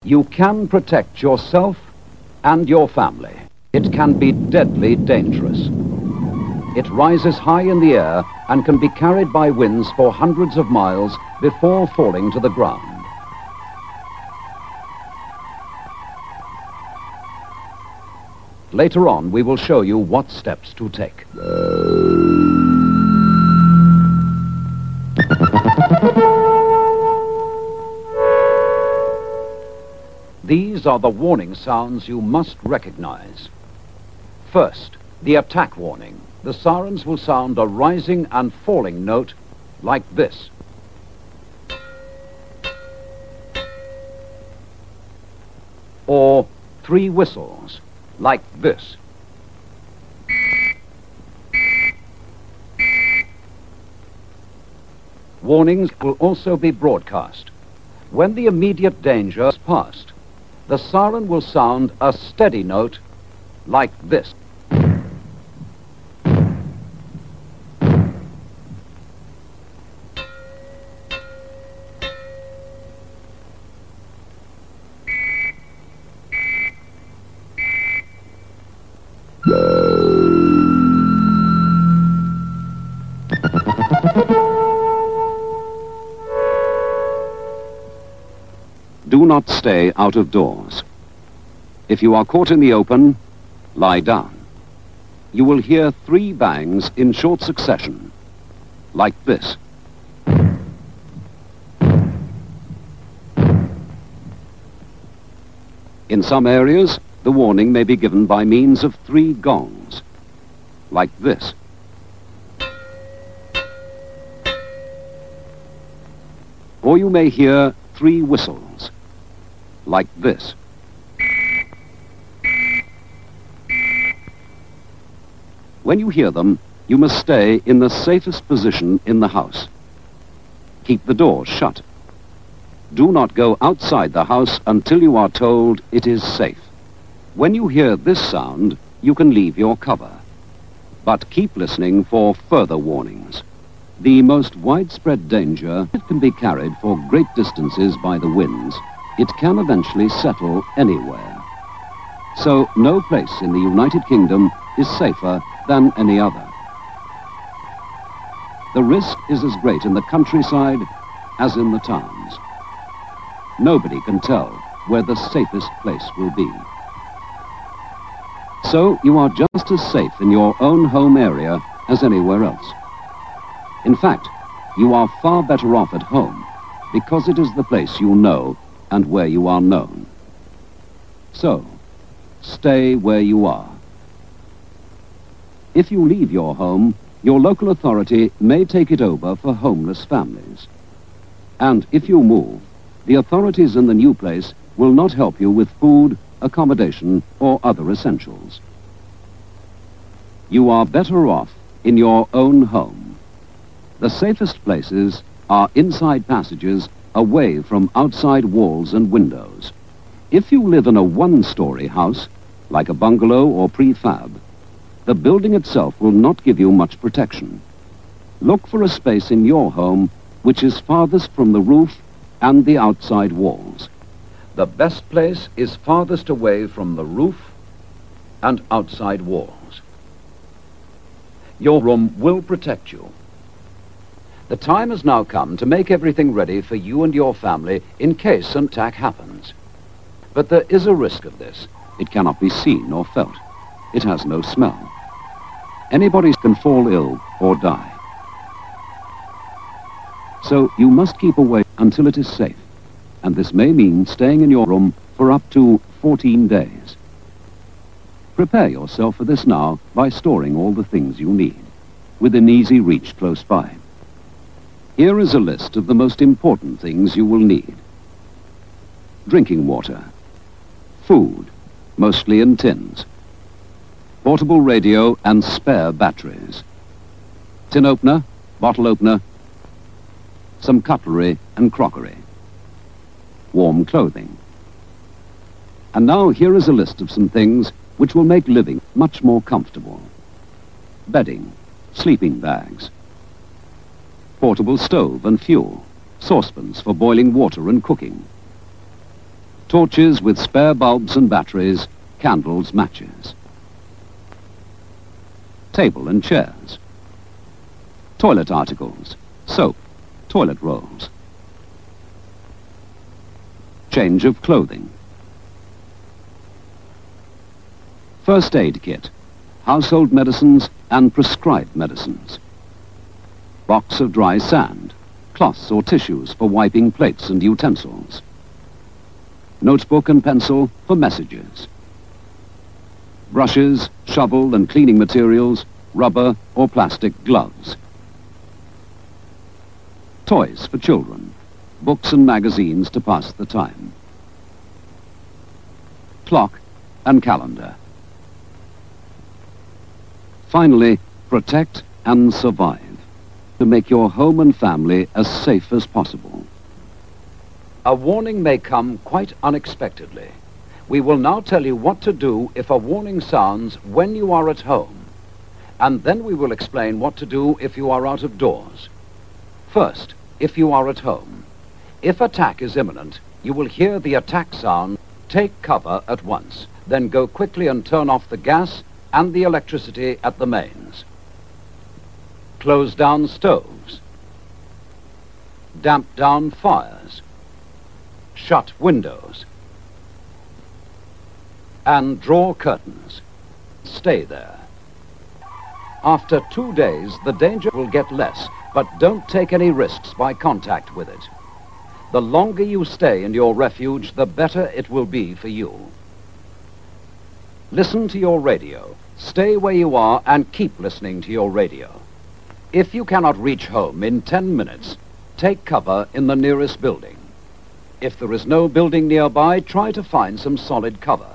You can protect yourself and your family. It can be deadly dangerous. It rises high in the air and can be carried by winds for hundreds of miles before falling to the ground. Later on, we will show you what steps to take. These are the warning sounds you must recognize. First, the attack warning. The sirens will sound a rising and falling note like this. Or 3 whistles like this. Warnings will also be broadcast. When the immediate danger is past, the siren will sound a steady note like this. Do not stay out of doors. If you are caught in the open, lie down. You will hear 3 bangs in short succession, like this. In some areas, the warning may be given by means of 3 gongs, like this. Or you may hear 3 whistles, like this. When you hear them, you must stay in the safest position in the house. Keep the doors shut. Do not go outside the house until you are told it is safe. When you hear this sound, you can leave your cover. But keep listening for further warnings. The most widespread danger, it can be carried for great distances by the winds. It can eventually settle anywhere. So no place in the United Kingdom is safer than any other. The risk is as great in the countryside as in the towns. Nobody can tell where the safest place will be. So you are just as safe in your own home area as anywhere else. In fact, you are far better off at home because it is the place you know and where you are known. So, stay where you are. If you leave your home, your local authority may take it over for homeless families. And if you move, the authorities in the new place will not help you with food, accommodation, or other essentials. You are better off in your own home. The safest places are inside passages away from outside walls and windows. If you live in a one-story house, like a bungalow or prefab, the building itself will not give you much protection. Look for a space in your home which is farthest from the roof and the outside walls. The best place is farthest away from the roof and outside walls. Your room will protect you. The time has now come to make everything ready for you and your family in case an attack happens. But there is a risk of this. It cannot be seen or felt. It has no smell. Anybody can fall ill or die. So you must keep away until it is safe, and this may mean staying in your room for up to 14 days. Prepare yourself for this now by storing all the things you need, within easy reach close by. Here is a list of the most important things you will need. Drinking water, food, mostly in tins, portable radio and spare batteries, tin opener, bottle opener, some cutlery and crockery, warm clothing. And now here is a list of some things which will make living much more comfortable. Bedding, sleeping bags, portable stove and fuel, saucepans for boiling water and cooking, torches with spare bulbs and batteries, candles, matches. Table and chairs. Toilet articles, soap, toilet rolls. Change of clothing. First aid kit, household medicines and prescribed medicines. Box of dry sand, cloths or tissues for wiping plates and utensils. Notebook and pencil for messages. Brushes, shovel and cleaning materials, rubber or plastic gloves. Toys for children, books and magazines to pass the time. Clock and calendar. Finally, protect and survive to make your home and family as safe as possible. A warning may come quite unexpectedly. We will now tell you what to do if a warning sounds when you are at home, and then we will explain what to do if you are out of doors. First, if you are at home. If attack is imminent, you will hear the attack sound. Take cover at once, then go quickly and turn off the gas and the electricity at the mains. Close down stoves. Damp down fires. Shut windows. And draw curtains. Stay there. After 2 days, the danger will get less, but don't take any risks by contact with it. The longer you stay in your refuge, the better it will be for you. Listen to your radio. Stay where you are and keep listening to your radio. If you cannot reach home in 10 minutes, take cover in the nearest building. If there is no building nearby, try to find some solid cover.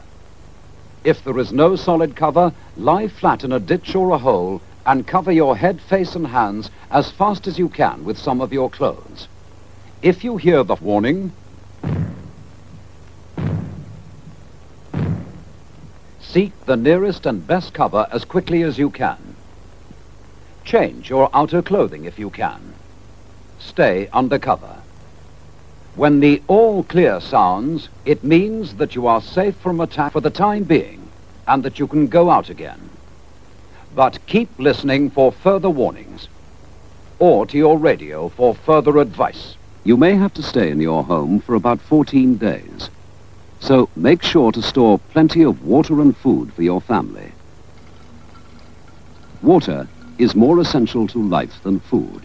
If there is no solid cover, lie flat in a ditch or a hole and cover your head, face and hands as fast as you can with some of your clothes. If you hear the warning, seek the nearest and best cover as quickly as you can. Change your outer clothing if you can. Stay under cover. When the all clear sounds, it means that you are safe from attack for the time being and that you can go out again. But keep listening for further warnings or to your radio for further advice. You may have to stay in your home for about 14 days. So make sure to store plenty of water and food for your family. Water is more essential to life than food.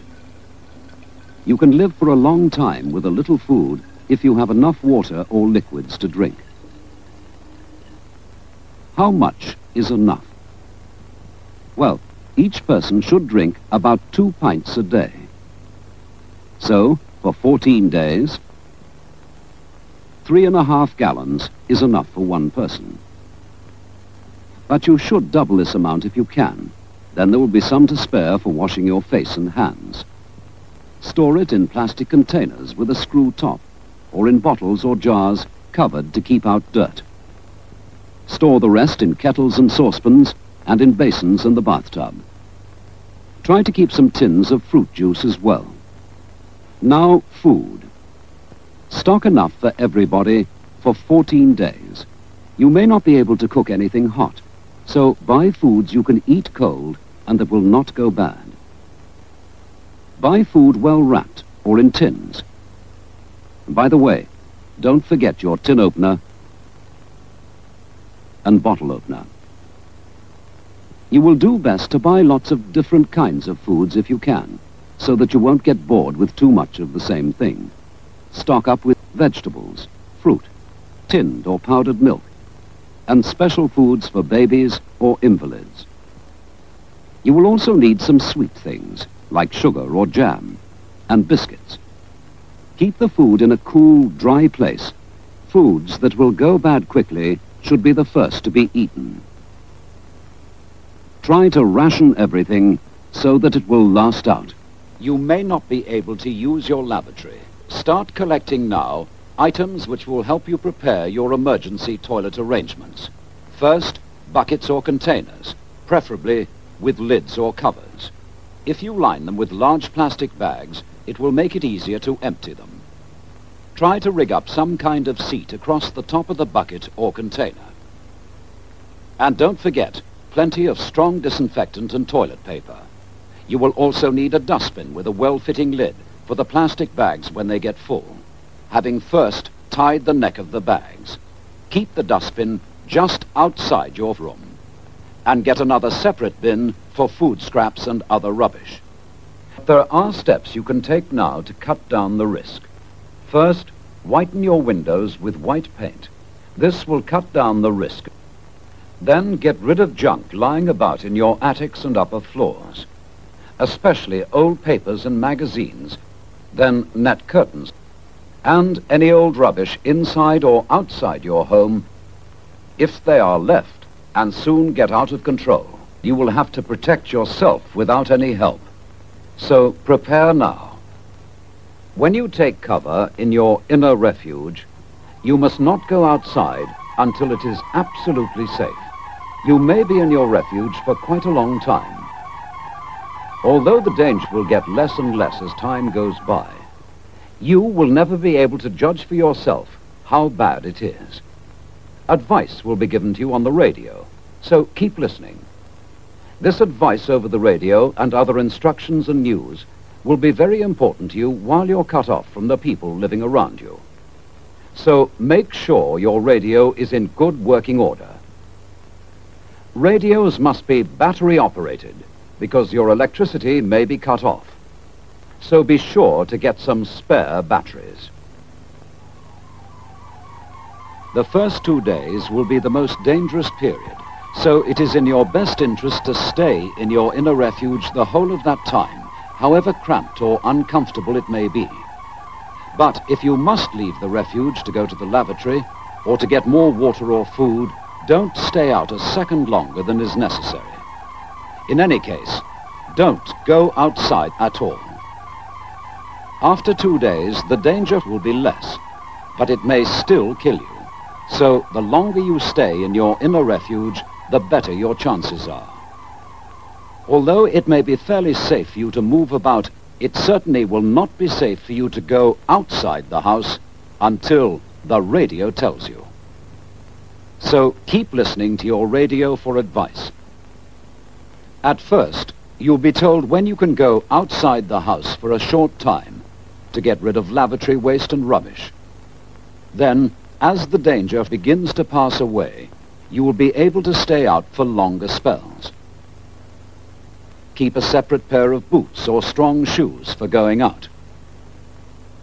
You can live for a long time with a little food if you have enough water or liquids to drink. How much is enough? Well, each person should drink about 2 pints a day. So, for 14 days, 3.5 gallons is enough for one person. But you should double this amount if you can. Then there will be some to spare for washing your face and hands. Store it in plastic containers with a screw top, or in bottles or jars covered to keep out dirt. Store the rest in kettles and saucepans and in basins in the bathtub. Try to keep some tins of fruit juice as well. Now, food. Stock enough for everybody for 14 days. You may not be able to cook anything hot, so buy foods you can eat cold and that will not go bad. Buy food well wrapped or in tins. And by the way, don't forget your tin opener and bottle opener. You will do best to buy lots of different kinds of foods if you can, so that you won't get bored with too much of the same thing. Stock up with vegetables, fruit, tinned or powdered milk, and special foods for babies or invalids. You will also need some sweet things, like sugar or jam, and biscuits. Keep the food in a cool, dry place. Foods that will go bad quickly should be the first to be eaten. Try to ration everything so that it will last out. You may not be able to use your lavatory. Start collecting now items which will help you prepare your emergency toilet arrangements. First, buckets or containers, preferably with lids or covers. If you line them with large plastic bags, it will make it easier to empty them. Try to rig up some kind of seat across the top of the bucket or container. And don't forget, plenty of strong disinfectant and toilet paper. You will also need a dustbin with a well-fitting lid for the plastic bags when they get full, having first tied the neck of the bags. Keep the dustbin just outside your room and get another separate bin for food scraps and other rubbish. There are steps you can take now to cut down the risk. First, whiten your windows with white paint. This will cut down the risk. Then get rid of junk lying about in your attics and upper floors, especially old papers and magazines, then net curtains, and any old rubbish inside or outside your home if they are left and soon get out of control. You will have to protect yourself without any help. So prepare now. When you take cover in your inner refuge, you must not go outside until it is absolutely safe. You may be in your refuge for quite a long time. Although the danger will get less and less as time goes by, you will never be able to judge for yourself how bad it is. Advice will be given to you on the radio, so keep listening. This advice over the radio and other instructions and news will be very important to you while you're cut off from the people living around you. So make sure your radio is in good working order. Radios must be battery operated because your electricity may be cut off. So be sure to get some spare batteries. The first 2 days will be the most dangerous period, so it is in your best interest to stay in your inner refuge the whole of that time, however cramped or uncomfortable it may be. But if you must leave the refuge to go to the lavatory or to get more water or food, don't stay out a second longer than is necessary. In any case, don't go outside at all. After 2 days, the danger will be less, but it may still kill you. So the longer you stay in your inner refuge, the better your chances are. Although it may be fairly safe for you to move about, it certainly will not be safe for you to go outside the house until the radio tells you. So keep listening to your radio for advice. At first, you'll be told when you can go outside the house for a short time to get rid of lavatory waste and rubbish. Then, as the danger begins to pass away, you will be able to stay out for longer spells. Keep a separate pair of boots or strong shoes for going out.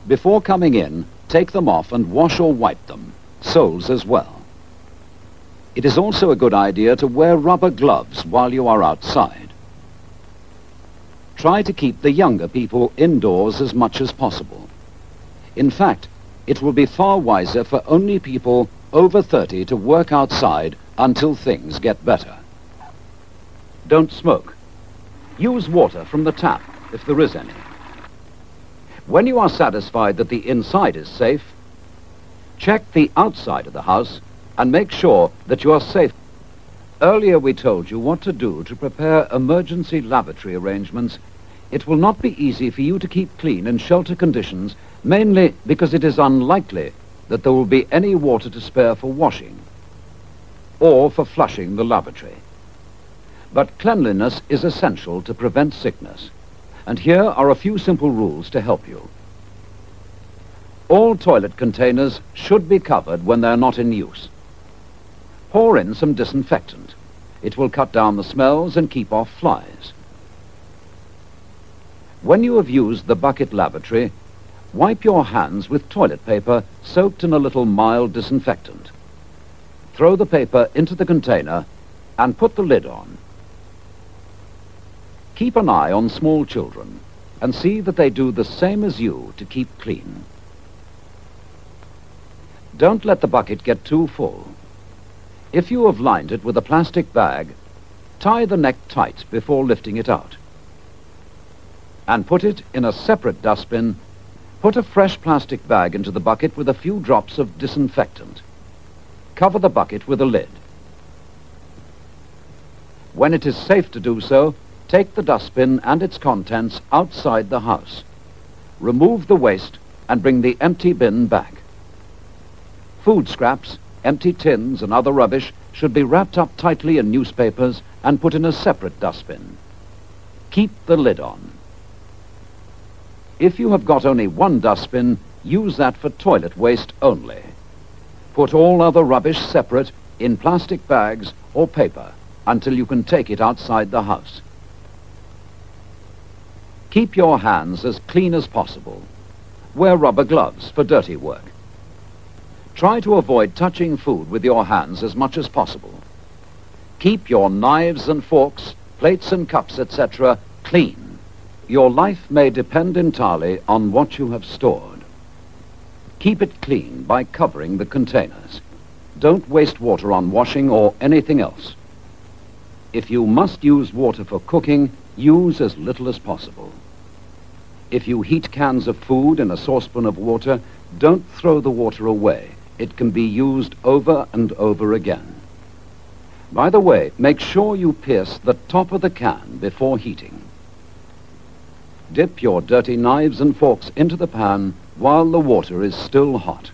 Before coming in, take them off and wash or wipe them, soles as well. It is also a good idea to wear rubber gloves while you are outside. Try to keep the younger people indoors as much as possible. In fact, it will be far wiser for only people over 30 to work outside until things get better. Don't smoke. Use water from the tap, if there is any. When you are satisfied that the inside is safe, check the outside of the house and make sure that you are safe. Earlier we told you what to do to prepare emergency lavatory arrangements. It will not be easy for you to keep clean in shelter conditions, mainly because it is unlikely that there will be any water to spare for washing or for flushing the lavatory. But cleanliness is essential to prevent sickness, and here are a few simple rules to help you. All toilet containers should be covered when they're not in use. Pour in some disinfectant. It will cut down the smells and keep off flies. When you have used the bucket lavatory, wipe your hands with toilet paper soaked in a little mild disinfectant. Throw the paper into the container and put the lid on. Keep an eye on small children and see that they do the same as you to keep clean. Don't let the bucket get too full. If you have lined it with a plastic bag, tie the neck tight before lifting it out. And put it in a separate dustbin. Put a fresh plastic bag into the bucket with a few drops of disinfectant. Cover the bucket with a lid. When it is safe to do so, take the dustbin and its contents outside the house. Remove the waste and bring the empty bin back. Food scraps, empty tins and other rubbish should be wrapped up tightly in newspapers and put in a separate dustbin. Keep the lid on. If you have got only one dustbin, use that for toilet waste only. Put all other rubbish separate in plastic bags or paper until you can take it outside the house. Keep your hands as clean as possible. Wear rubber gloves for dirty work. Try to avoid touching food with your hands as much as possible. Keep your knives and forks, plates and cups, etc. clean. Your life may depend entirely on what you have stored. Keep it clean by covering the containers. Don't waste water on washing or anything else. If you must use water for cooking, use as little as possible. If you heat cans of food in a saucepan of water, don't throw the water away. It can be used over and over again. By the way, make sure you pierce the top of the can before heating. Dip your dirty knives and forks into the pan while the water is still hot.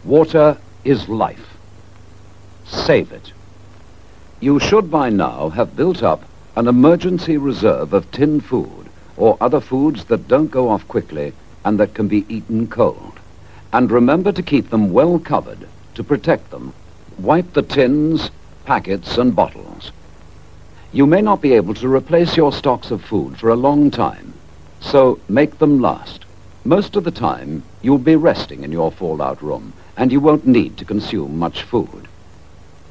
Water is life. Save it. You should by now have built up an emergency reserve of tinned food or other foods that don't go off quickly and that can be eaten cold. And remember to keep them well covered to protect them. Wipe the tins, packets and bottles. You may not be able to replace your stocks of food for a long time, so make them last. Most of the time, you'll be resting in your fallout room and you won't need to consume much food.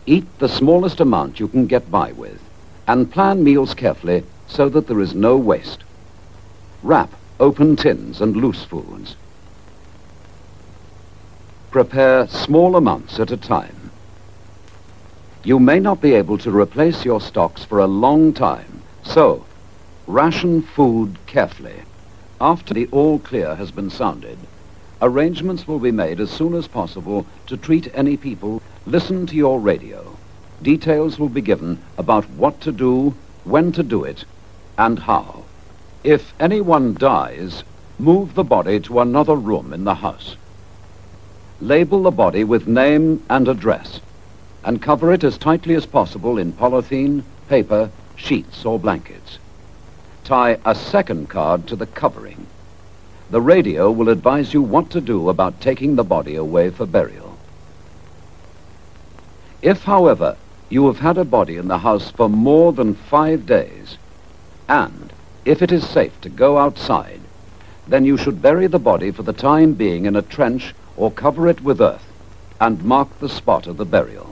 Eat the smallest amount you can get by with and plan meals carefully so that there is no waste. Wrap open tins and loose foods. Prepare small amounts at a time. You may not be able to replace your stocks for a long time, so ration food carefully. After the all clear has been sounded, arrangements will be made as soon as possible to treat any people. Listen to your radio. Details will be given about what to do, when to do it, and how. If anyone dies, move the body to another room in the house. Label the body with name and address, and cover it as tightly as possible in polythene, paper, sheets or blankets. Tie a second card to the covering. The radio will advise you what to do about taking the body away for burial. If, however, you have had a body in the house for more than 5 days, and if it is safe to go outside, then you should bury the body for the time being in a trench or cover it with earth and mark the spot of the burial.